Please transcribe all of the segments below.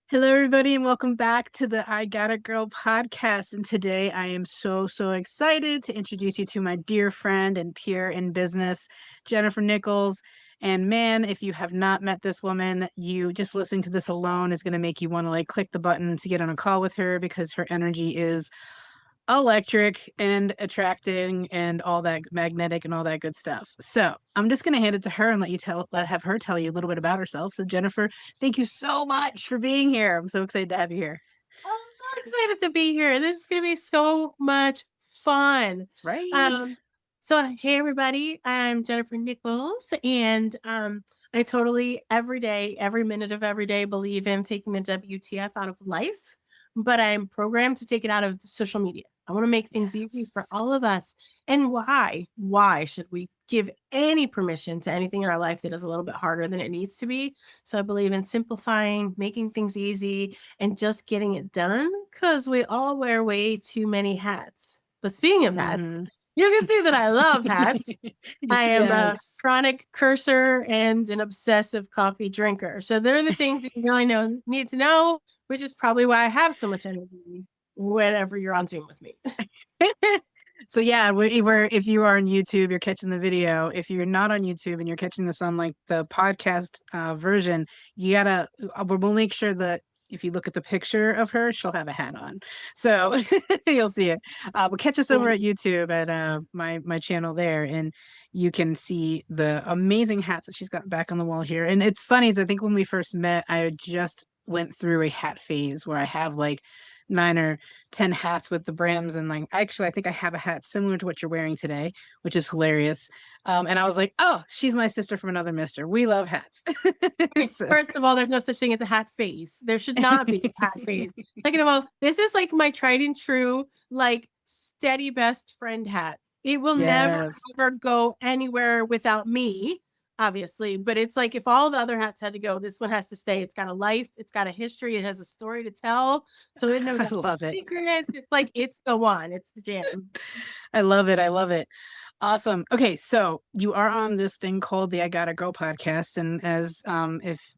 Hello, everybody, and welcome back to the I Got a Girl podcast. And today I am so excited to introduce you to my dear friend and peer in business, Jennifer Nichols. And man, if you have not met this woman, you just listening to this alone is going to make you want to click the button to get on a call with her because her energy is electric and attracting and all that magnetic and all that good stuff. So I'm just going to hand it to her and have her tell you a little bit about herself. So Jennifer, thank you so much for being here. I'm so excited to have you here. I'm so excited to be here. This is going to be so much fun. Right. Um, hey everybody, I'm Jennifer Nichols, and I totally every day, every minute of every day, believe in taking the WTF out of life, but I'm programmed to take it out of social media. I want to make things easy for Yes. all of us. And why? Why should we give any permission to anything in our life that is a little bit harder than it needs to be? So I believe in simplifying, making things easy, and just getting it done because we all wear way too many hats. But speaking of hats, Hmm. you can see that I love hats. I am a Yes. chronic cursor and an obsessive coffee drinker. So they're the things that you really need to know, which is probably why I have so much energy whenever you're on Zoom with me. So yeah, we're if you are on YouTube, you're catching the video. If you're not on YouTube and you're catching this on the podcast version, you gotta we'll make sure that if you look at the picture of her, she'll have a hat on, so you'll see it. But catch us over at YouTube at my channel there, and you can see the amazing hats that she's got back on the wall here. And it's funny, I think when we first met, I just went through a hat phase where I have 9 or 10 hats with the brims, and actually I think I have a hat similar to what you're wearing today, which is hilarious. And I was like, oh, she's my sister from another mister. We love hats. So First of all, there's no such thing as a hat phase. There should not be a hat phase. Second of all, this is like my tried and true, like steady best friend hat. It will never yes. ever go anywhere without me, obviously. But it's like if all the other hats had to go, this one has to stay. It's got a life, it's got a history, it has a story to tell. So it knows I all the love it. secrets. It's like it's the one, it's the jam. I love it. I love it. Awesome. Okay, so you are on this thing called the I Gotta Go podcast, and as if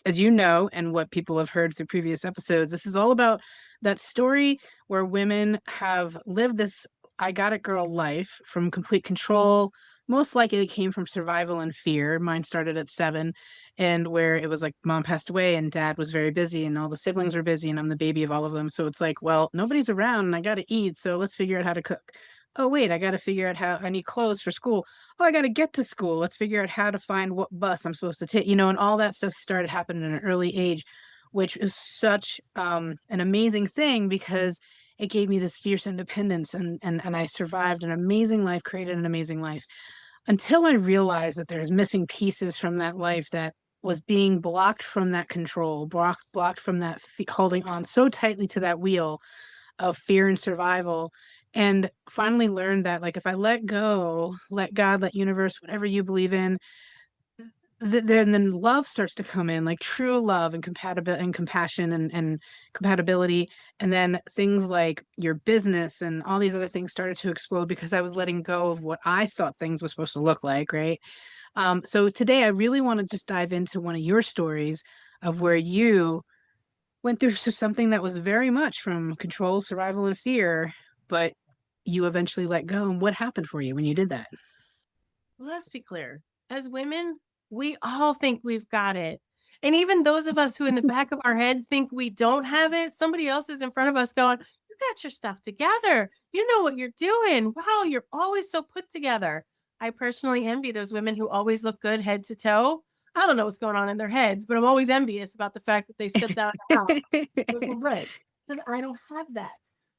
as you know, and what people have heard through previous episodes, this is all about that story where women have lived this I Gotta Girl life from complete control. Most likely it came from survival and fear. Mine started at 7, and where it was like mom passed away and dad was very busy and all the siblings were busy and I'm the baby of all of them. So it's like, well, nobody's around and I gotta eat, so let's figure out how to cook. Oh, wait, I got to figure out how I need clothes for school. Oh, I got to get to school. Let's figure out how to find what bus I'm supposed to take, and all that stuff started happening at an early age, which is such an amazing thing because it gave me this fierce independence, and I survived an amazing life, created an amazing life until I realized that there's missing pieces from that life that was being blocked from that control, blocked from that holding on so tightly to that wheel of fear and survival, and finally learned that if I let go, let God, let universe, whatever you believe in, then love starts to come in, like true love and compatibility and compassion and compatibility. And then things like your business and all these other things started to explode because I was letting go of what I thought things were supposed to look like, right? So today I really want to just dive into one of your stories of where you went through something that was very much from control, survival, and fear, but you eventually let go. And what happened for you when you did that? Let's be clear. As women, we all think we've got it. And even those of us who in the back of our head think we don't have it, somebody else is in front of us going, "You got your stuff together. You know what you're doing. Wow, you're always so put together." I personally envy those women who always look good head to toe. I don't know what's going on in their heads, but I'm always envious about the fact that they stepped out of the house looking great. Because I don't have that.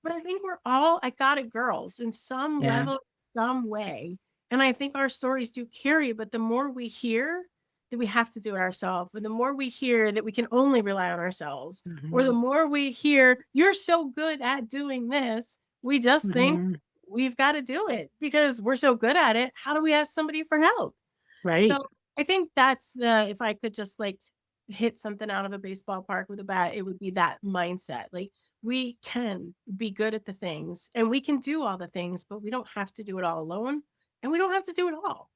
But I think we're all I got it girls in some Yeah. level, some way, and I think our stories do carry, but the more we hear that we have to do it ourselves, and the more we hear that we can only rely on ourselves, or the Hmm. more we hear, "You're so good at doing this," we just think Hmm. we've got to do it because we're so good at it. How do we ask somebody for help? Right. So I think that's the if I could just like hit something out of a baseball park with a bat, it would be that mindset. Like we can be good at the things and we can do all the things, but we don't have to do it all alone and we don't have to do it all.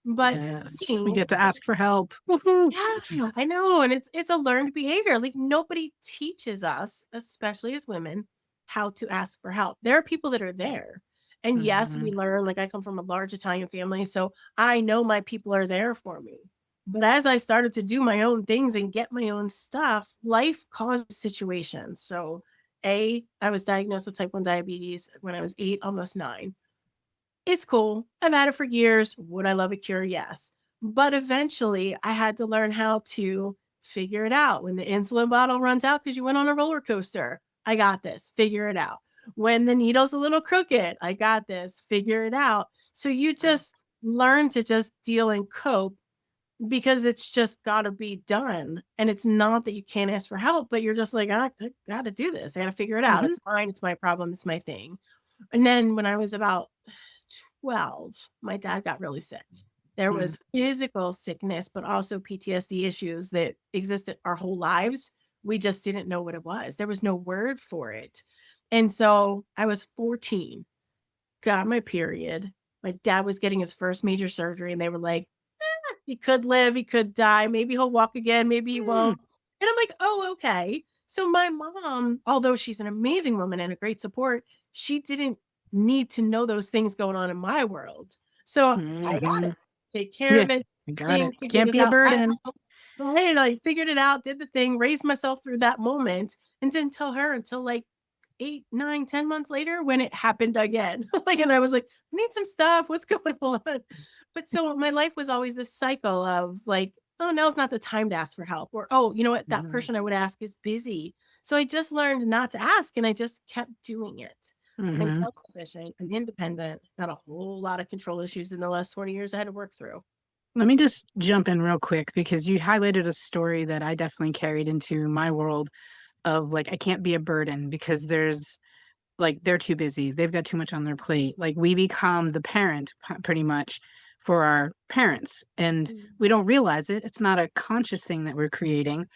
But Yes. We me, get to ask for help. Woohoo. yeah, I know, and it's a learned behavior. Like nobody teaches us, especially as women, how to ask for help. There are people that are there. And yes, we Mhm. learn, like I come from a large Italian family, so I know my people are there for me. But as I started to do my own things and get my own stuff, life caused situations. So, I was diagnosed with type 1 diabetes when I was 8, almost 9. It's cool. I've had it for years. Would I love a cure? Yes. But eventually, I had to learn how to figure it out. When the insulin bottle runs out because you went on a roller coaster, I got this. Figure it out. When the needle's a little crooked, I got this. Figure it out. So you just learn to just deal and cope because it's just got to be done. And it's not that you can't ask for help, but you're just like, I got to do this. I got to figure it out. Mhm. It's fine. It's my problem. It's my thing. And then when I was about 12, my dad got really sick. There Mhm. was physical sickness, but also PTSD issues that existed our whole lives. We just didn't know what it was. There was no word for it. And so I was 14, got my period. My dad was getting his first major surgery, and they were like, he could live, he could die. Maybe he'll walk again, maybe he Mm. won't. And I'm like, oh, okay. So my mom, although she's an amazing woman and a great support, she didn't need to know those things going on in my world. So I got Mhm. it. Take care Yeah, of it, I got it. thing, figured Can't it be a out. burden. Right, I figured it out, did the thing, raised myself through that moment, and didn't tell her until like 8, 9, 10 months later when it happened again. Like, and I was like, I need some stuff. What's going on? But so my life was always this cycle of like, oh, now's not the time to ask for help. Or, oh, you know what? That Mhm. person I would ask is busy. So I just learned not to ask and I just kept doing it. I'm Mhm. self sufficient, I'm independent, got a whole lot of control issues in the last 20 years I had to work through. Let me just jump in real quick because you highlighted a story that I definitely carried into my world of like I can't be a burden because there's like they're too busy. They've got too much on their plate. Like we become the parent pretty much for our parents and Mm. we don't realize it. It's not a conscious thing that we're creating.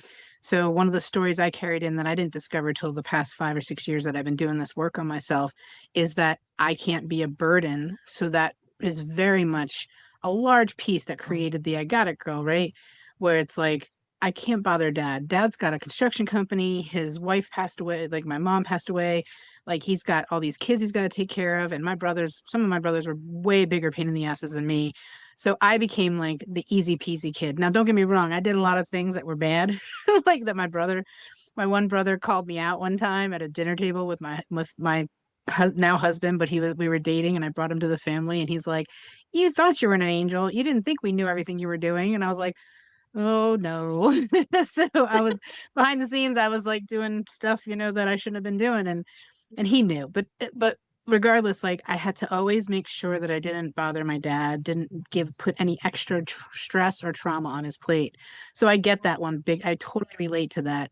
So one of the stories I carried in that I didn't discover till the past 5 or 6 years that I've been doing this work on myself is that I can't be a burden. So that is very much a large piece that created the I Got It Girl, right? Where it's like I can't bother dad. Dad's got a construction company. His wife passed away. Like my mom passed away. Like he's got all these kids he's got to take care of. And my brothers, some of my brothers were way bigger pain in the asses than me. So I became like the easy peasy kid. Now, don't get me wrong. I did a lot of things that were bad. Like that my one brother called me out one time at a dinner table with my now husband, but we were dating and I brought him to the family and he's like, you thought you were an angel. You didn't think we knew everything you were doing. And I was like, oh no. So I was behind the scenes, I was like doing stuff, that I shouldn't have been doing and he knew. But regardless, like I had to always make sure that I didn't bother my dad, didn't put any extra stress or trauma on his plate. So I get that one big. I totally relate to that.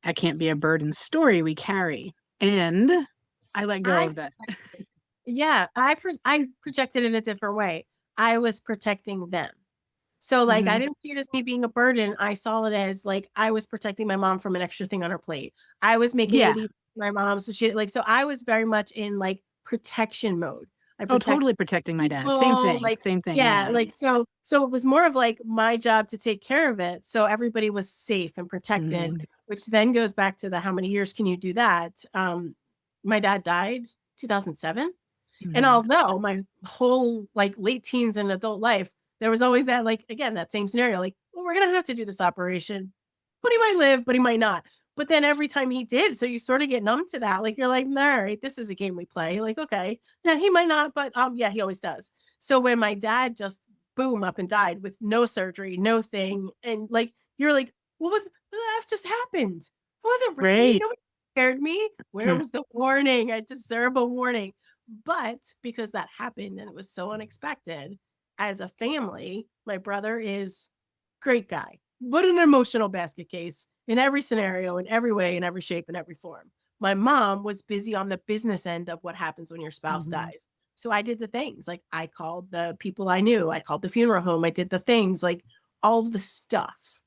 I can't be a burden story we carry. And I let go I of that. Yeah, I projected in a different way. I was protecting them. So, like, I Hmm. didn't see it as me being a burden. I saw it as like I was protecting my mom from an extra thing on her plate. I was making Yeah. it easy for my mom. So she like so I was very much in like protection mode. I Oh, protect totally protecting my dad. Same people, thing. like Same thing. yeah, Yeah. like so it was more of like my job to take care of it. So everybody was safe and protected, Hmm. which then goes back to the how many years can you do that? My dad died 2007. And Hmm. although my whole like late teens and adult life, there was always that like again that same scenario like, well, we're gonna have to do this operation, but he might live, but he might not. But then every time he did, so you sort of get numb to that. Like you're like, all right, this is a game we play. Like okay, yeah, he might not, but yeah, he always does. So when my dad just boom up and died with no surgery, no thing, and like you're like, what the f just happened? I wasn't ready. Right. Nobody scared me. Where Hmm. was the warning? I deserve a warning. But because that happened and it was so unexpected, as a family, my brother is great guy, but an emotional basket case in every scenario, in every way, in every shape, in every form. My mom was busy on the business end of what happens when your spouse Hmm. dies. So I did the things like I called the people I knew, I called the funeral home, I did the things like all the stuff.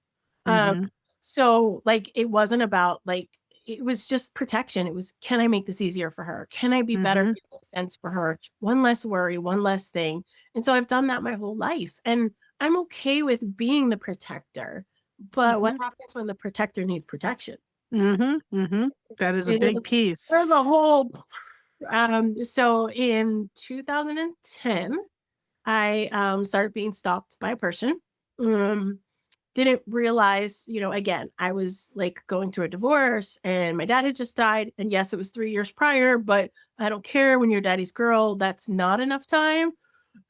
Um, Hmm. so like it wasn't about like it was just protection. It was, can I make this easier for her? Can I be better Mm-hmm. sense for her? One less worry, one less thing. And so I've done that my whole life. And I'm okay with being the protector. But what Mm-hmm. happens when the protector needs protection? Mm-hmm. Mm-hmm. That is a You know, big piece. there's a whole so in 2010, I started being stalked by a person. Um didn't realize, again, I was like going through a divorce and my dad had just died. And yes, it was 3 years prior, but I don't care when you're daddy's girl. That's not enough time.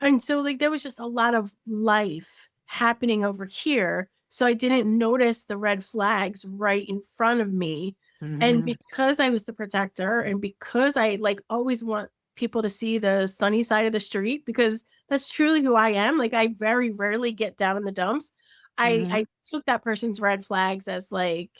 And so, like, there was just a lot of life happening over here. So I didn't notice the red flags right in front of me. And Mm-hmm. because I was the protector and because I like always want people to see the sunny side of the street, because that's truly who I am. Like, I very rarely get down in the dumps. Mm-hmm. I took that person's red flags as like,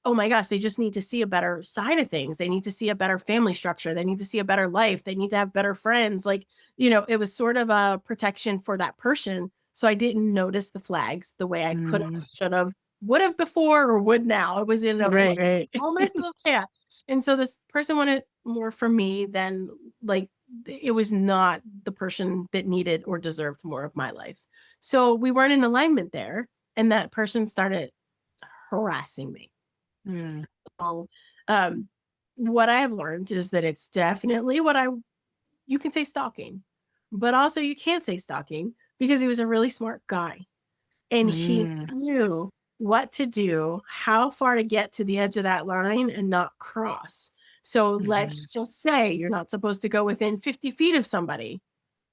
oh my gosh, they just need to see a better side of things. They need to see a better family structure. They need to see a better life. They need to have better friends. Like, it was sort of a protection for that person. So I didn't notice the flags the way I could Mm-hmm. have, should have, would have before, or would now. I was in a Right, like right. almost little chat. And so this person wanted more from me than like it was not the person that needed or deserved more of my life. So we weren't in alignment there. And that person started harassing me. Mm. So, um, what I have learned is that it's definitely you can say stalking, but also you can't say stalking because he was a really smart guy and he Mm. knew what to do, how far to get to the edge of that line and not cross. So Mhm. let's just say you're not supposed to go within 50 feet of somebody.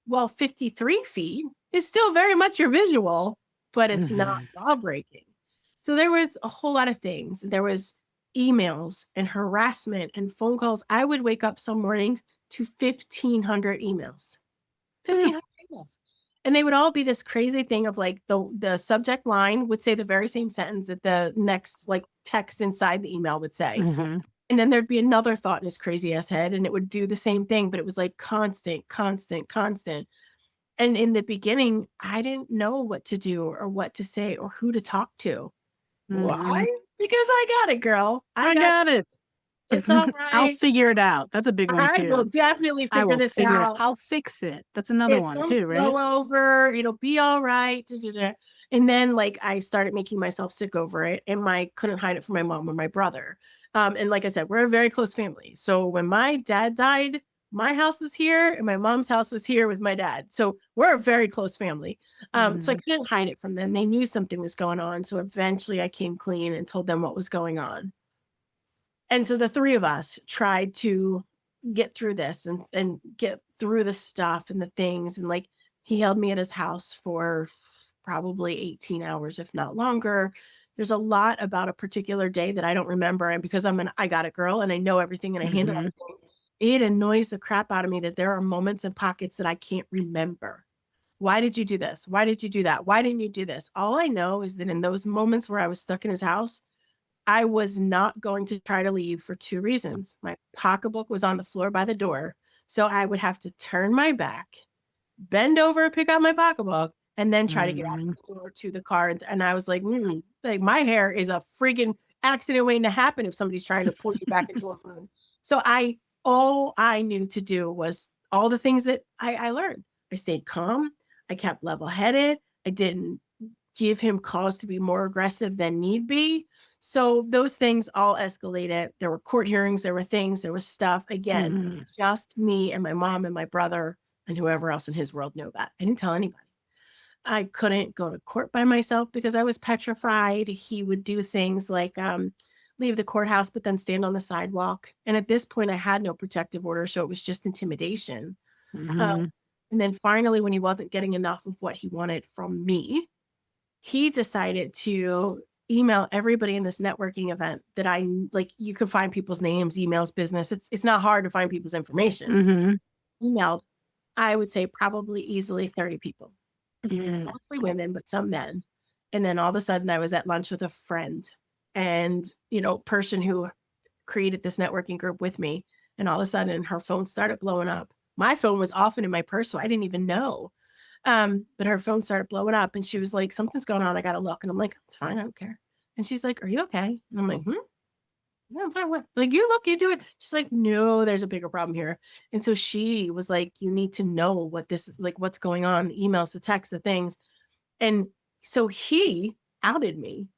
Well, 53 feet is still very much your visual, but it's not Mhm. law breaking. So there was a whole lot of things. There was emails and harassment and phone calls. I would wake up some mornings to 1,500 emails. Mm. 1,500 emails. And they would all be this crazy thing of like the subject line would say the very same sentence that the next like text inside the email would say. Mhm. And then there'd be another thought in his crazy ass head and it would do the same thing, but it was like constant, constant, constant. And in the beginning, I didn't know what to do or what to say or who to talk to. Mhm. Why? Because I got it, girl. I I got got it. it's all I'll right. figure it out. That's a big one I will too. definitely I figure will this figure it. out. I'll fix it. That's another It's one gonna too, right? blow over. It'll be all right. Da, da, da. And then like I started making myself sick over it, and I couldn't hide it from my mom or my brother. And like I said, we're a very close family. So when my dad died, my house was here, and my mom's house was here with my dad. So we're a very close family. So I Mhm. couldn't hide it from them. They knew something was going on. So eventually, I came clean and told them what was going on. And so the three of us tried to get through this and get through the stuff and the things. And like he held me at his house for probably 18 hours, if not longer. There's a lot about a particular day that I don't remember. And because I got it girl and I know everything and I handle Mhm. everything, it annoys the crap out of me that there are moments and pockets that I can't remember. Why did you do this? Why did you do that? Why didn't you do this? All I know is that in those moments where I was stuck in his house, I was not going to try to leave for two reasons. My pocketbook was on the floor by the door. So I would have to turn my back, bend over, pick out my pocketbook, and then try to get out Mhm. the door to the car. And I was like, like my hair is a friggin' accident waiting to happen if somebody's trying to pull you back into a room. So all I knew to do was all the things that I learned. I stayed calm. I kept level headed. I didn't give him cause to be more aggressive than need be. So those things all escalated. There were court hearings, there were things, there was stuff. Again, Mhm. just me and my mom and my brother and whoever else in his world knew that. I didn't tell anybody. I couldn't go to court by myself because I was petrified. He would do things like leave the courthouse, but then stand on the sidewalk. And at this point, I had no protective order. So it was just intimidation. Uh, Mhm. and then finally, when he wasn't getting enough of what he wanted from me, he decided to email everybody in this networking event that like you could find people's names, emails, business. It's not hard to find people's information. Mhm. Emailed, I would say probably easily 30 people, Mhm. mostly women, but some men. And then all of a sudden I was at lunch with a friend and, person who created this networking group with me. And all of a sudden her phone started blowing up. My phone was often in my purse, so I didn't even know. But her phone started blowing up and she was like, something's going on. I gotta look. And I'm like, it's fine, I don't care. And she's like, are you okay? And I'm like, "No, I'm fine, what?" Like, "You look, you do it." She's like, "No, there's a bigger problem here." And so she was like, "You need to know what this is like, what's going on, the emails, the texts, the things." And so he outed me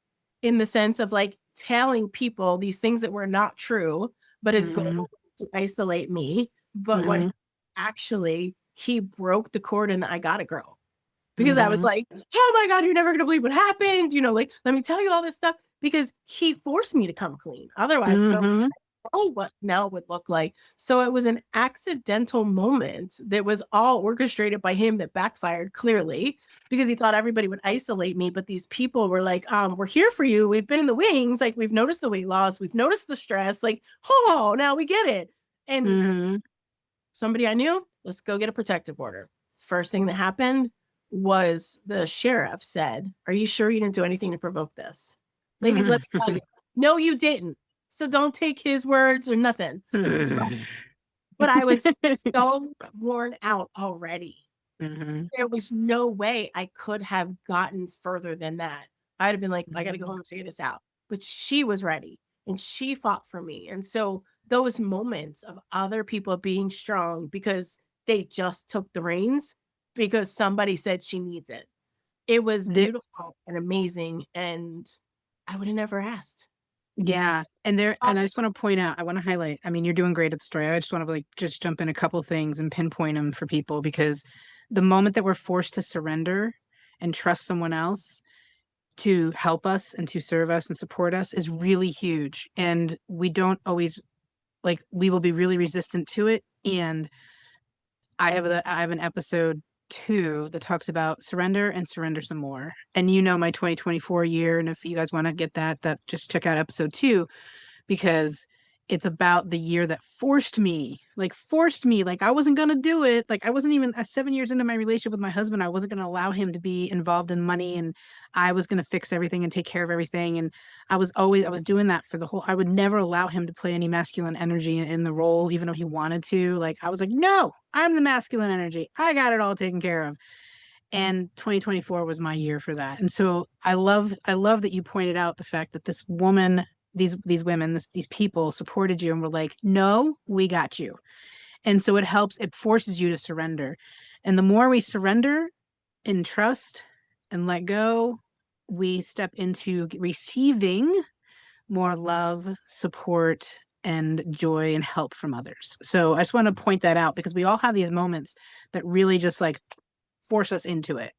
in the sense of like telling people these things that were not true, but his goal Mm-hmm. was to isolate me. But what Mm-hmm. actually, he broke the cord and I got a girl because I was Mm-hmm. like, oh my God, you're never going to believe what happened. You know, like, let me tell you all this stuff because he forced me to come clean. Otherwise, I don't Mm-hmm. know what now would look like. So it was an accidental moment that was all orchestrated by him that backfired clearly because he thought everybody would isolate me. But these people were like, we're here for you. We've been in the wings. Like, we've noticed the weight loss. We've noticed the stress. Like, oh, now we get it. And Mm-hmm. somebody I knew, let's go get a protective order. First thing that happened was the sheriff said, "Are you sure you didn't do anything to provoke this?" Ladies, let me tell you, no, you didn't. So don't take his words or nothing. But I was so worn out already. Mm-hmm. There was no way I could have gotten further than that. I'd have been like, I got to go Mm-hmm. home and figure this out. But she was ready and she fought for me. And so those moments of other people being strong because they just took the reins because somebody said she needs it. It was beautiful and amazing. And I would have never asked. Yeah. And I just want to point out, I want to highlight, I mean, you're doing great at the story. I just want to like just jump in a couple things and pinpoint them for people because the moment that we're forced to surrender and trust someone else to help us and to serve us and support us is really huge. And we don't always like we will be really resistant to it. And I have an episode 2 that talks about surrender and surrender some more. And you know my 2024 year, and if you guys want to get that just check out episode 2 because it's about the year that forced me, like I wasn't gonna do it. Like I wasn't even 7 years into my relationship with my husband. I wasn't gonna allow him to be involved in money, and I was gonna fix everything and take care of everything. And I was doing that for the whole. I would never allow him to play any masculine energy in the role, even though he wanted to. Like I was like, no, I'm the masculine energy. I got it all taken care of. And 2024 was my year for that. And so I love that you pointed out the fact that this woman, these women, these people supported you and were like, no, we got you. And so it forces you to surrender. And the more we surrender and trust and let go, we step into receiving more love, support, and joy and help from others. So I just want to point that out because we all have these moments that really just like force us into it.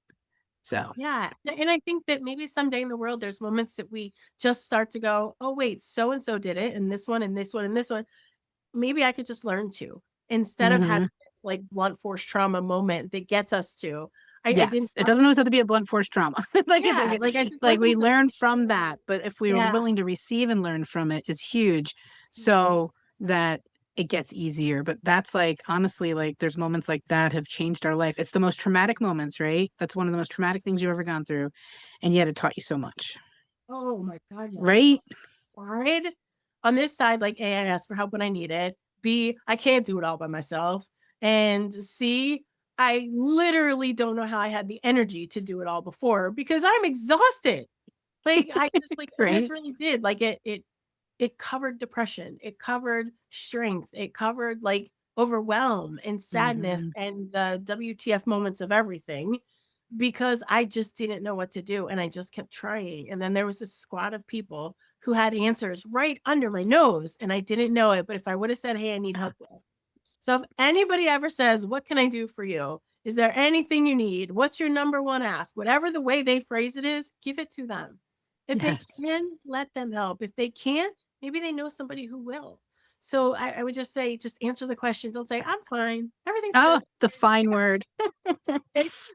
So, Yeah. And I think that maybe someday in the world, there's moments that we just start to go, oh, wait, so and so did it, and this one, and this one, and this one. Maybe I could just learn to instead of having mhm. this like blunt force trauma moment that gets us to. I didn't Yes, it doesn't always have to be a blunt force trauma. yeah, like I just like we wasn't learn from that, but if we are yeah. willing to receive and learn from it, it's huge. So that it gets easier. But that's like honestly, like there's moments like that have changed our life. It's the most traumatic moments, right? That's one of the most traumatic things you've ever gone through, and yet it taught you so much, Oh my God, yes. right? Right? On this side, like A, I asked for help when I need it. B, I can't do it all by myself. And C, I literally don't know how I had the energy to do it all before because I'm exhausted. Like I just like this Right? really did. Like it covered depression, it covered strength, it covered like overwhelm and sadness Hmm. and the WTF moments of everything because I just didn't know what to do and I just kept trying. And then there was this squad of people who had answers right under my nose and I didn't know it. But if I would have said, hey, I need help with it. So if anybody ever says, what can I do for you? Is there anything you need? What's your number one ask? Whatever the way they phrase it is, give it to them. If they Yes. can, let them help. If they can't, maybe they know somebody who will. So I would just say, just answer the question. Don't say, I'm fine. Everything's Oh, good. the fine word.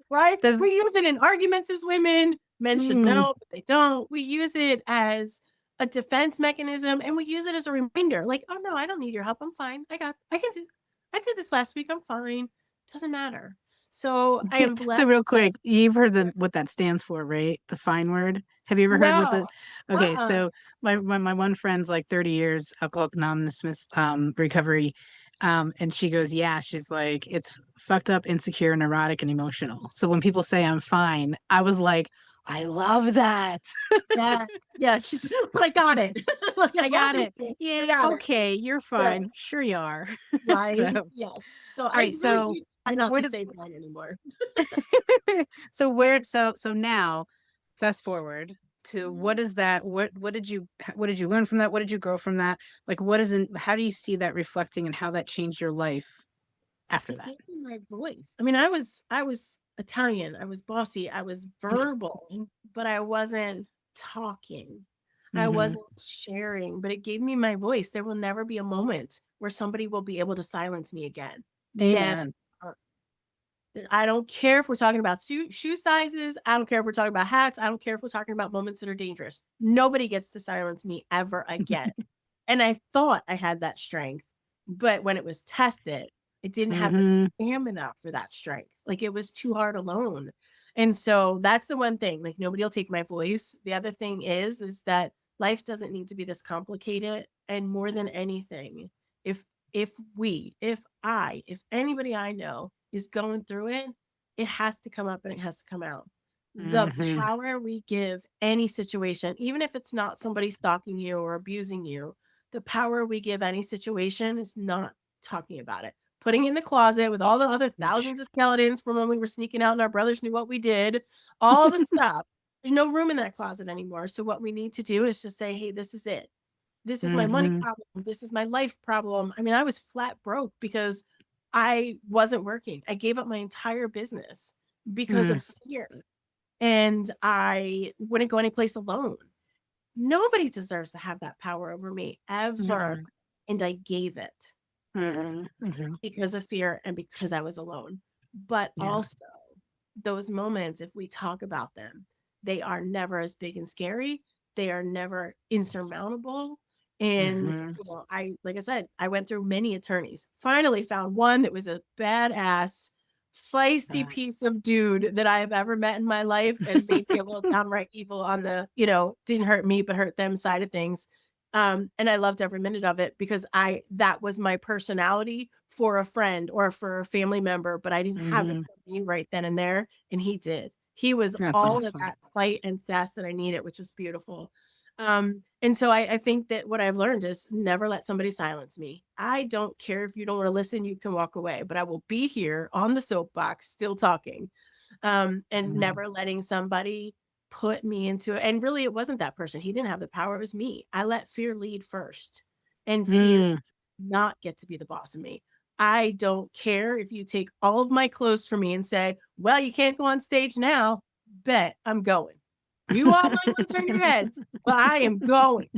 Right? The We use it in arguments as women. Men should mm, know, but they don't. We use it as a defense mechanism and we use it as a reminder like, oh no, I don't need your help. I'm fine. I did this last week. I'm fine. Doesn't matter. So I am so blessed real that quick, you've heard what that stands for, right? The fine word. Have you ever heard what no, the okay, uh-uh. so my one friend's like 30 years Alcoholics Anonymous recovery. And she goes, yeah, she's like, it's fucked up, insecure, neurotic, and emotional. So when people say I'm fine, I was like, I love that. Yeah. Yeah. She's I got it. Like, I got it. obviously, I Yeah, got it. okay, you're Yeah. fine. Sure you are. So, Right? all Yeah. So I right, really so do try not where to did say mine anymore. so where so now fast forward to what Mhm. is that what did you learn from that? What did you grow from that? Like what isn't how do you see that reflecting and how that changed your life after It that? gave me my voice. I mean, I was Italian, I was bossy, I was verbal, but I wasn't talking. I Mm-hmm. wasn't sharing, but it gave me my voice. There will never be a moment where somebody will be able to silence me again. Never. Amen. I don't care if we're talking about shoe sizes. I don't care if we're talking about hats. I don't care if we're talking about moments that are dangerous. Nobody gets to silence me ever again. And I thought I had that strength, but when it was tested, it didn't have the Mm-hmm. stamina for that strength. Like it was too hard alone. And so that's the one thing. Like nobody will take my voice. The other thing is that life doesn't need to be this complicated. And more than anything, if if anybody I know is going through it, it has to come up and it has to come out. The Mm-hmm. power we give any situation, even if it's not somebody stalking you or abusing you, the power we give any situation is not talking about it. Putting it in the closet with all the other thousands of skeletons from when we were sneaking out and our brothers knew what we did, all the stuff. There's no room in that closet anymore. So what we need to do is just say, hey, this is it. This is my money Mm-hmm. problem. This is my life problem. I mean, I was flat broke because I wasn't working. I gave up my entire business because Mm-hmm. of fear. And I wouldn't go anyplace alone. Nobody deserves to have that power over me ever. And I gave it Mm-hmm. Mm-hmm. because of fear and because I was alone. But Yeah. also, those moments, if we talk about them, they are never as big and scary. They are never insurmountable. And Mm-hmm. I like I said, I went through many attorneys. Finally found one that was a badass, feisty piece of dude that I have ever met in my life and maybe a little downright evil on the, didn't hurt me but hurt them side of things. And I loved every minute of it because that was my personality for a friend or for a family member, but I didn't have it Mm-hmm. for me right then and there, and he did. He was That's all of awesome. that fight and sass that I needed, which was beautiful. And so I think that what I've learned is never let somebody silence me. I don't care if you don't want to listen, you can walk away, but I will be here on the soapbox still talking. And Mm-hmm. never letting somebody put me into it. And really, it wasn't that person. He didn't have the power. It was me. I let fear lead first, and fear Mm. not get to be the boss of me. I don't care if you take all of my clothes from me and say, well, you can't go on stage now. Bet I'm going. You all might want to turn your heads, but I am going.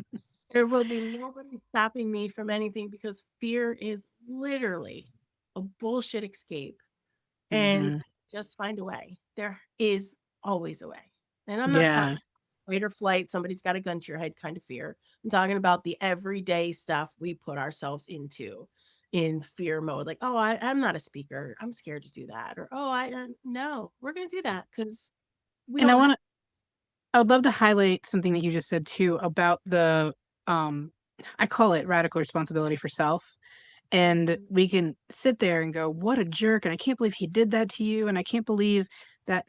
There will be nobody stopping me from anything because fear is literally a bullshit escape, and Mm-hmm. just find a way. There is always a way. And I'm not talking Yeah. fight or flight, somebody's got a gun to your head kind of fear. I'm talking about the everyday stuff we put ourselves into in fear mode. Like, oh, I'm not a speaker. I'm scared to do that. Or, oh, no, we're going to do that because we And don't have. I would love to highlight something that you just said too about the um I call it radical responsibility for self. And we can sit there and go, what a jerk, and I can't believe he did that to you, and I can't believe that,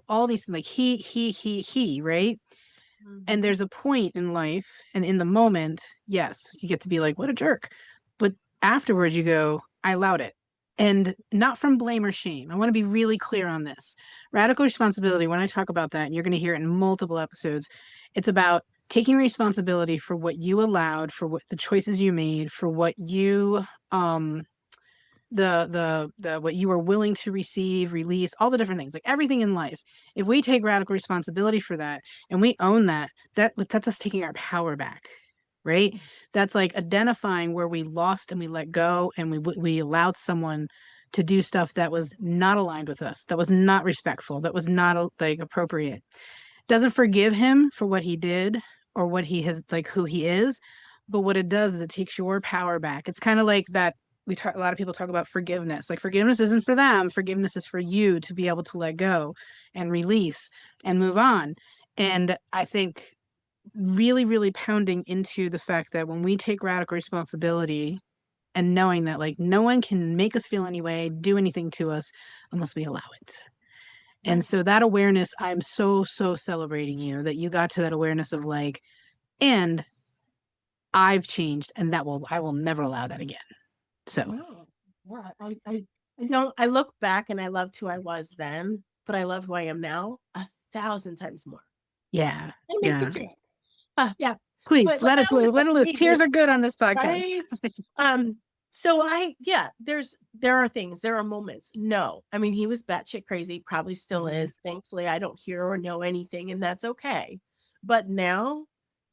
all these things like he, right? And Mhm. there's a point in life and in the moment, yes, you get to be like, what a jerk. But afterwards, you go, I allowed it. And not from blame or shame. I want to be really clear on this. Radical responsibility, when I talk about that, and you're going to hear it in multiple episodes, it's about taking responsibility for what you allowed, for what the choices you made, for what you the what you are willing to receive, release, all the different things, like everything in life. If we take radical responsibility for that and we own that, that's us taking our power back, right? That's like identifying where we lost and we let go and we allowed someone to do stuff that was not aligned with us, that was not respectful, that was not like appropriate. Doesn't forgive him for what he did or what he has, like who he is, but what it does is it takes your power back. It's kind of like that. A lot of people talk about forgiveness. Like forgiveness isn't for them. Forgiveness is for you to be able to let go and release and move on. And I think really, really pounding into the fact that when we take radical responsibility and knowing that like no one can make us feel any way, do anything to us unless we allow it. And Right. so that awareness, I'm so, so celebrating you that you got to that awareness of like, and I've changed, and I will never allow that again. So No. Yeah, I don't I look back and I loved who I was then, but I love who I am now 1,000 times more. yeah, And it makes me yeah. tear up. Yeah. Please But like let I it always let it loose. say, Tears are good on this podcast. right? Um, so there are things, there are moments. No. I mean, he was batshit crazy, probably still Mhm, is. Thankfully, I don't hear or know anything, and that's okay. But now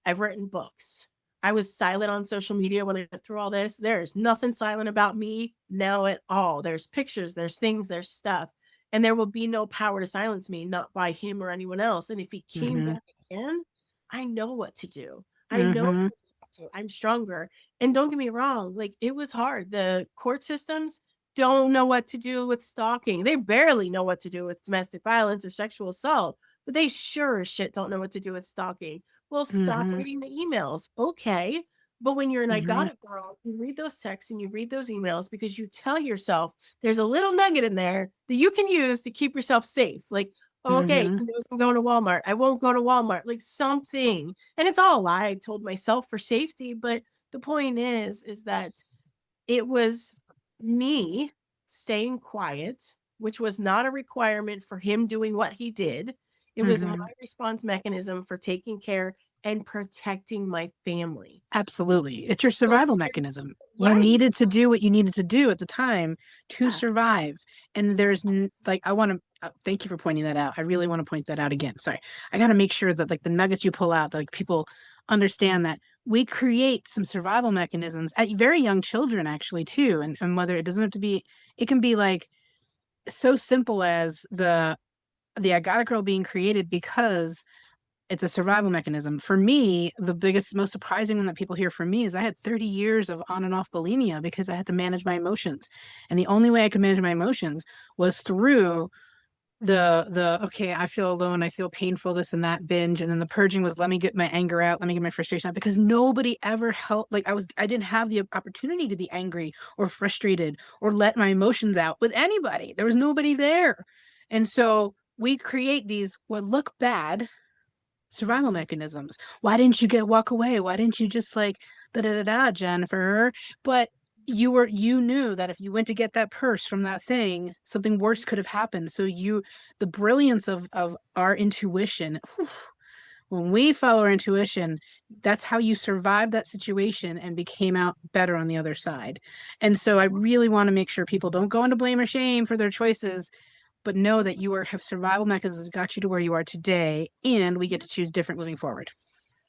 I've written books. I was silent on social media when I went through all this. There's nothing silent about me now at all. There's pictures, there's things, there's stuff. And there will be no power to silence me, not by him or anyone else. And if he came mhm, back again, I know what to do. I know mhm, who to talk to. I'm stronger. And don't get me wrong, like it was hard. The court systems don't know what to do with stalking. They barely know what to do with domestic violence or sexual assault, but they sure as shit don't know what to do with stalking. Well, stop mhm, reading the emails. Okay. But when you're an I got mhm, it girl, you read those texts and you read those emails because you tell yourself there's a little nugget in there that you can use to keep yourself safe. Like, okay, mhm, he knows I'm going to Walmart. I won't go to Walmart. Like something. And it's all a lie I told myself for safety. But the point is that it was me staying quiet, which was not a requirement for him doing what he did. It was my mhm. response mechanism for taking care and protecting my family. Absolutely. It's your So survival there mechanism. You right. needed to do what you needed to do at the time to Yeah. survive. And like, I want to thank you for pointing that out. I really want to point that out again. Sorry. I got to make sure that like the nuggets you pull out, that, like people understand that we create some survival mechanisms at very young children, actually, too. And whether it doesn't have to be, it can be like so simple as the I Got a Girl being created because it's a survival mechanism. For me, the biggest, most surprising one that people hear from me is I had 30 years of on and off bulimia because I had to manage my emotions. And the only way I could manage my emotions was through okay, I feel alone, I feel painful, this and that binge. And then the purging was let me get my anger out, let me get my frustration out because nobody ever helped. Like I didn't have the opportunity to be angry or frustrated or let my emotions out with anybody. There was nobody there. And so we create these what look bad survival mechanisms. Why didn't you walk away? Why didn't you just like da da da da, Jennifer? But you knew that if you went to get that purse from that thing, something worse could have happened. So the brilliance of our intuition. Whew, when we follow our intuition, that's how you survived that situation and became out better on the other side. And so I really want to make sure people don't go into blame or shame for their choices, but know that have survival mechanisms that got you to where you are today, and we get to choose different moving forward.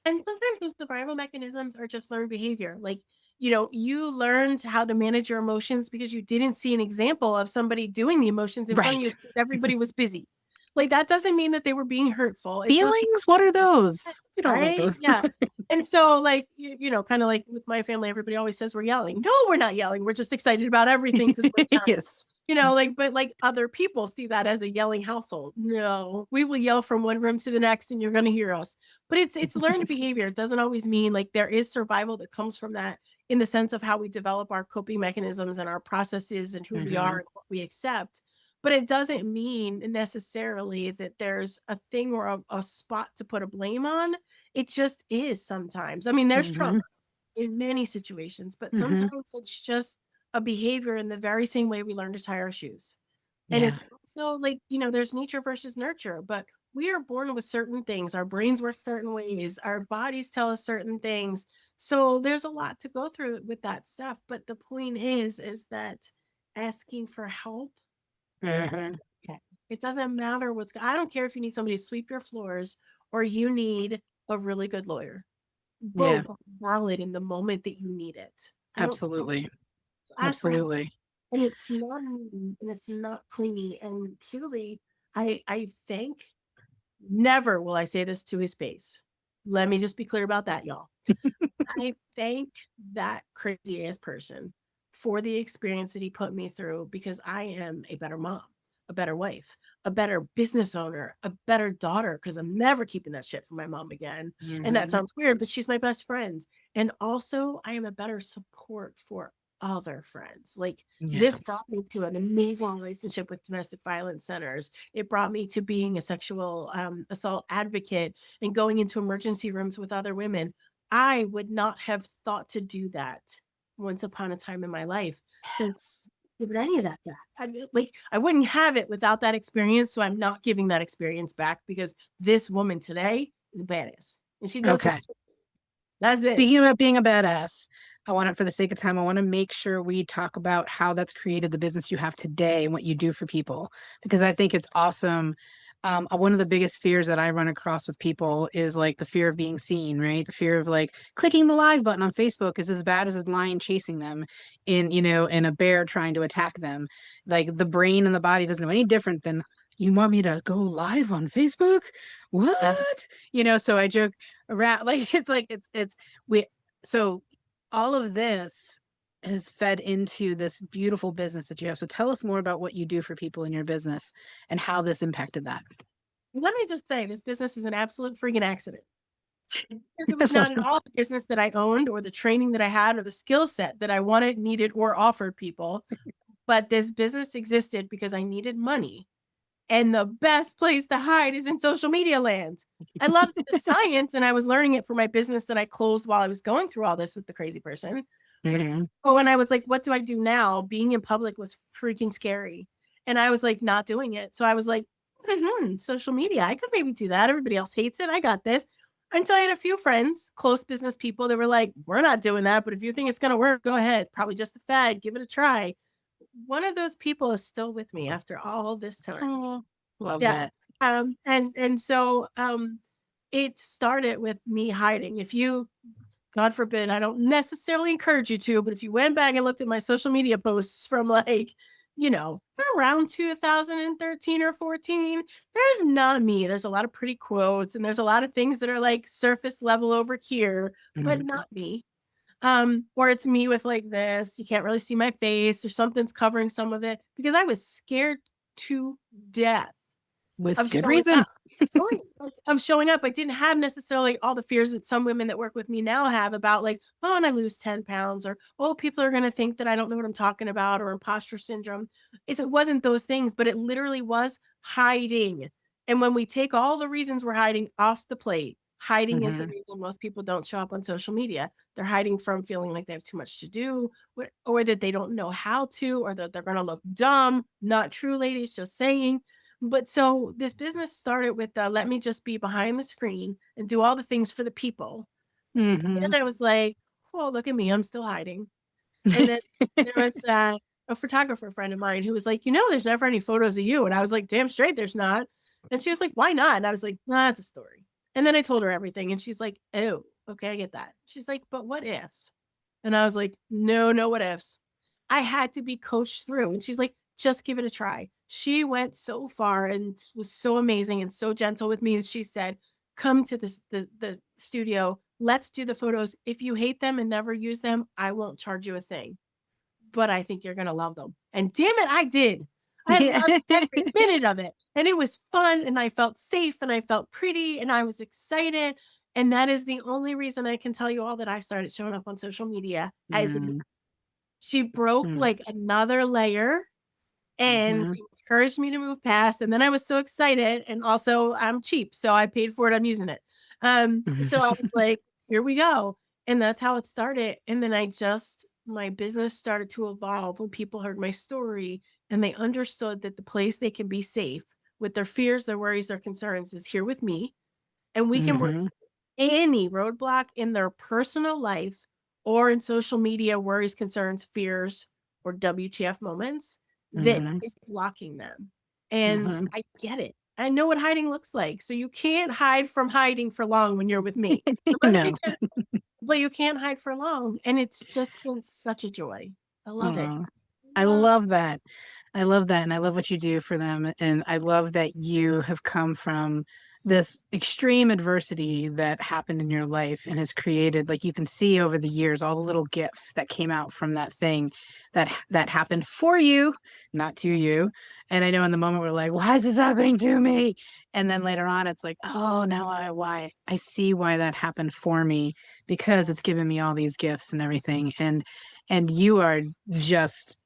And sometimes those survival mechanisms are just learned behavior. Like, you learned how to manage your emotions because you didn't see an example of somebody doing the emotions in front of you Right. because everybody was busy. Like, that doesn't mean that they were being hurtful. It just Feelings? What are those? We don't want right? those. Yeah. And so, like, kind of like with my family, everybody always says we're yelling. No, we're not yelling. We're just excited about everything because we're young. Yes. Like, but like other people see that as a yelling household. No, we will yell from one room to the next and you're going to hear us. But it's learned behavior. It doesn't always mean like there is survival that comes from that in the sense of how we develop our coping mechanisms and our processes and who we are Hmm. and what we accept. But it doesn't mean necessarily that there's a thing or a spot to put a blame on. It just is sometimes. I mean, there's trauma Hmm. in many situations, but Hmm. sometimes it's just a behavior in the very same way we learn to tie our shoes. And Yeah. it's also like, there's nature versus nurture, but we are born with certain things. Our brains work certain ways, our bodies tell us certain things. So there's a lot to go through with that stuff. But the point is that asking for help, Hmm. it doesn't matter I don't care if you need somebody to sweep your floors or you need a really good lawyer. Yeah. Both are valid in the moment that you need it. I don't care. Absolutely. So ask for help. Absolutely. And it's not mean and it's not clingy. And truly, I think never will I say this to his face. Let me just be clear about that, y'all. I thank that crazy ass person for the experience that he put me through because I am a better mom, a better wife, a better business owner, a better daughter because I'm never keeping that shit from my mom again. And that Hmm. sounds weird, but she's my best friend. And also, I am a better support for other friends. Like this Yes. brought me to an amazing relationship with domestic violence centers. It brought me to being a sexual assault advocate and going into emergency rooms with other women. I would not have thought to do that once upon a time in my life. So it's give any of that back. I wouldn't have it without that experience. So I'm not giving that experience back because this woman today is a badass and she does her Okay. shit. That's it. Speaking about being a badass, I want to, for the sake of time, I want to make sure we talk about how that's created the business you have today and what you do for people, because I think it's awesome. One of the biggest fears that I run across with people is like the fear of being seen, right? The fear of like clicking the live button on Facebook is as bad as a lion chasing them in a bear trying to attack them. Like the brain and the body doesn't know any different than you want me to go live on Facebook? That's What? So I joke around like it's we so all of this has fed into this beautiful business that you have. So tell us more about what you do for people in your business and how this impacted that. let me just say this business is an absolute freaking accident. Because it was That's not at awesome. all the business that I owned or the training that I had or the skill set that I wanted, needed, or offered people. But this business existed because I needed money. And the best place to hide is in social media land. I loved the science and I was learning it for my business that I closed while I was going through all this with the crazy person. Mhm. But when I was like, what do I do now? Being in public was freaking scary. And I was like, not doing it. So I was like, social media, I could maybe do that. Everybody else hates it. I got this. And so I had a few friends, close business people that were like, we're not doing that. But if you think it's going to work, go ahead. Probably just a fad. Give it a try. One of those people is still with me after all this time. Oh, love Yeah. that. And so it started with me hiding. If you God forbid, I don't necessarily encourage you to, but if you went back and looked at my social media posts from like, you know, around 2013 or 14, there's not me. There's a lot of pretty quotes and there's a lot of things that are like surface level over here, but Mhm. not me. Or it's me with like this. You can't really see my face or something's covering some of it because I was scared to death With of good showing reason. up. Right, like, of showing up. I didn't have necessarily all the fears that some women that work with me now have about like, oh, and I lose 10 pounds or, oh, people are going to think that I don't know what I'm talking about or imposter syndrome. It wasn't those things, but it literally was hiding. And when we take all the reasons we're hiding off the plate, hiding is the Hmm. reason most people don't show up on social media. They're hiding from feeling like they have too much to do or that they don't know how to, or that they're going to look dumb. Not true, ladies, just saying. But so this business started with let me just be behind the screen and do all the things for the people. Hmm. And I was like, oh, look at me, I'm still hiding. And then there was a photographer friend of mine who was like, there's never any photos of you. And I was like, damn straight, there's not. And she was like, why not? And I was like, nah, that's a story. And then I told her everything. And she's like, oh, okay, I get that. She's like, but what if? And I was like, no, no what ifs. I had to be coached through. And she's like, just give it a try. She went so far and was so amazing and so gentle with me. And she said, come to the studio. Let's do the photos. If you hate them and never use them, I won't charge you a thing. But I think you're gonna love them. And damn it, I did. I Yeah. loved every minute of it. And it was fun and I felt safe and I felt pretty and I was excited. And that is the only reason I can tell you all that I started showing up on social media as me. Mm, She broke mm, like another layer and mhm. encouraged me to move past. And then I was so excited. And also I'm cheap. So I paid for it. I'm using it. So I was like, here we go. And that's how it started. And then my business started to evolve when people heard my story and they understood that the place they can be safe with their fears, their worries, their concerns is here with me. And we can work Mhm. any roadblock in their personal life or in social media worries, concerns, fears, or WTF moments that Mhm. is blocking them. And Mhm. I get it. I know what hiding looks like. So you can't hide from hiding for long when you're with me. Let me be No. clear, but you can't hide for long. And it's just been such a joy. I love it. Aw. I Love love that. I love that. And I love what you do for them. And I love that you have come from this extreme adversity that happened in your life and has created, like you can see over the years, all the little gifts that came out from that thing that happened for you, not to you. And I know in the moment we're like, why is this happening to me? And then later on it's like, oh, now why I see why that happened for me because it's given me all these gifts and everything. And you are just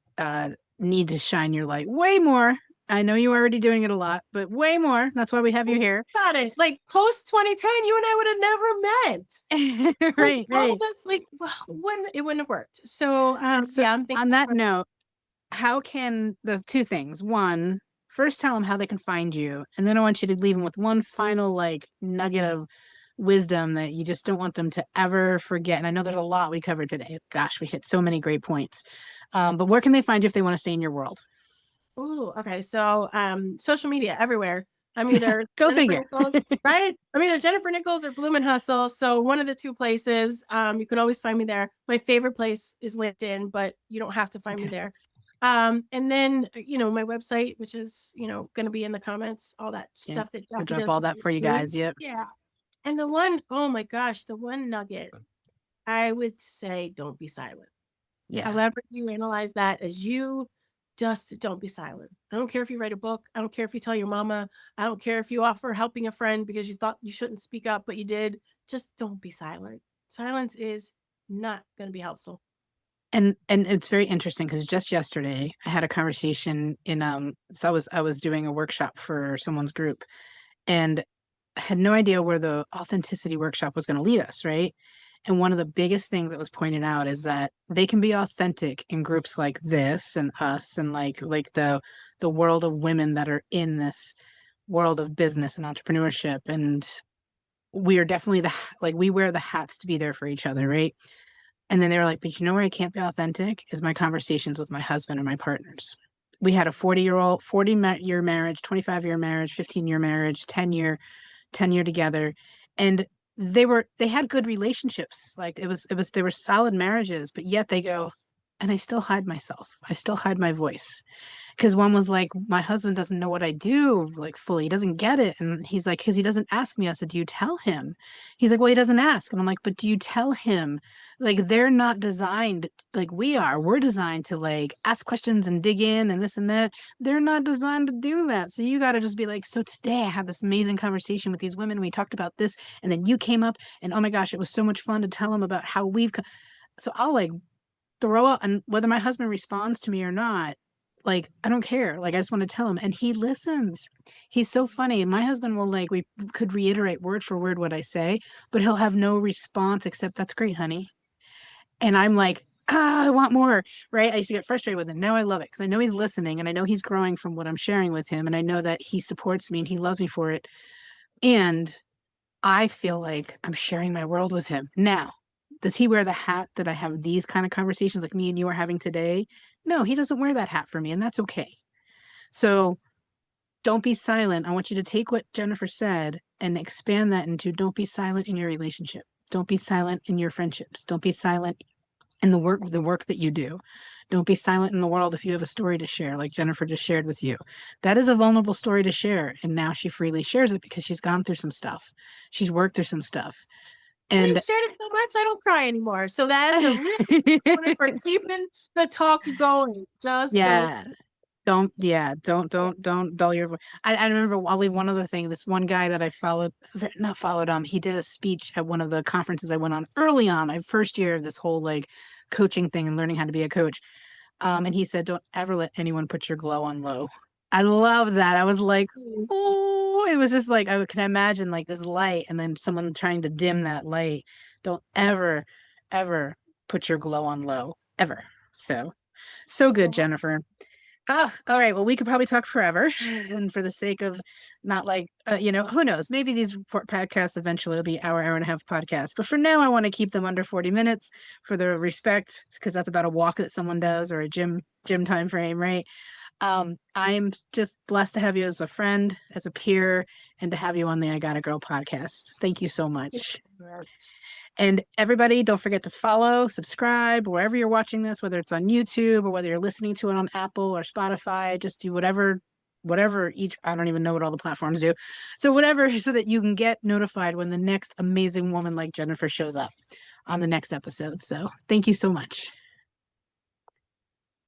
need to shine your light way more I know you're already doing it a lot, but way more. That's why we have you here. Got it. Like post 2010, you and I would have never met. Like Right, all right. this, like, well, when it wouldn't have worked. So, So yeah, I'm on thankful that for. note, how can the two things? One, first tell them how they can find you, and then I want you to leave them with one final like nugget of wisdom that you just don't want them to ever forget. And I know there's a lot we covered today. Gosh, we hit so many great points. But where can they find you if they want to stay in your world? Ooh, okay. So, social media everywhere. I'm either Go Jennifer figure. Nichols, right? I'm either Jennifer Nichols or Bloom and Hustle. So one of the two places. You can always find me there. My favorite place is LinkedIn, but you don't have to find me Okay. there. And then my website, which is going to be in the comments, all that Yeah. stuff that I'll Jackie drop does all with that for you food. guys. Yep. Yeah. And the one, oh my gosh, the one nugget, I would say, don't be silent. Yeah. However you analyze that as you, just don't be silent. I don't care if you write a book. I don't care if you tell your mama. I don't care if you offer helping a friend because you thought you shouldn't speak up, but you did. Just don't be silent. Silence is not going to be helpful. And it's very interesting because just yesterday I had a conversation in so I was doing a workshop for someone's group and I had no idea where the authenticity workshop was going to lead us, right? And one of the biggest things that was pointed out is that they can be authentic in groups like this and us and like the world of women that are in this world of business and entrepreneurship. And we are definitely like we wear the hats to be there for each other, right? And then they were like, but you know where I can't be authentic is my conversations with my husband or my partners. We had a 40-year marriage, 25-year marriage, 15-year marriage, 10-year together. And they had good relationships. Like they were solid marriages, but yet they go, and I still hide myself. I still hide my voice. Because one was like, my husband doesn't know what I do like fully. He doesn't get it. And he's like, because he doesn't ask me. I said, do you tell him? He's like, well, he doesn't ask. And I'm like, but do you tell him? Like, they're not designed like we are. We're designed to like ask questions and dig in and this and that. They're not designed to do that. So you got to just be like, so today I had this amazing conversation with these women. We talked about this. And then you came up and oh my gosh, it was so much fun to tell them about how so I'll like throw out, and whether my husband responds to me or not, like I don't care. Like I just want to tell him, and he listens. He's so funny. My husband will like we could reiterate word for word what I say, but he'll have no response except "That's great, honey." And I'm like, I want more. Right? I used to get frustrated with him. Now I love it because I know he's listening, and I know he's growing from what I'm sharing with him, and I know that he supports me and he loves me for it. And I feel like I'm sharing my world with him. Now, does he wear the hat that I have these kind of conversations like me and you are having today? No, he doesn't wear that hat for me, and that's okay. So don't be silent. I want you to take what Jennifer said and expand that into don't be silent in your relationship. Don't be silent in your friendships. Don't be silent in the work that you do. Don't be silent in the world if you have a story to share, like Jennifer just shared with you. That is a vulnerable story to share. And now she freely shares it because she's gone through some stuff. She's worked through some stuff. And And I've shared it so much, I don't cry anymore. So that's a real component for keeping the talk going. Just don't. yeah, don't dull your voice. I remember I'll leave one other thing. This one guy that I followed, not followed, he did a speech at one of the conferences I went on early on, my first year of this whole like coaching thing and learning how to be a coach. And he said, don't ever let anyone put your glow on low. I love that. I was like, oh, it was just like I can imagine like this light and then someone trying to dim that light. Don't ever, ever put your glow on low. Ever. So good, Jennifer. Ah, all right. Well, we could probably talk forever. And for the sake of not like, who knows? Maybe these podcasts eventually will be hour and a half podcasts. But for now, I want to keep them under 40 minutes for the respect, because that's about a walk that someone does or a gym time frame, right? I'm just blessed to have you as a friend, as a peer, and to have you on the I Got a Girl podcast. Thank you so much. And everybody, don't forget to follow, subscribe, wherever you're watching this, whether it's on YouTube or whether you're listening to it on Apple or Spotify. Just do whatever each, I don't even know what all the platforms do. So whatever, so that you can get notified when the next amazing woman like Jennifer shows up on the next episode. So thank you so much.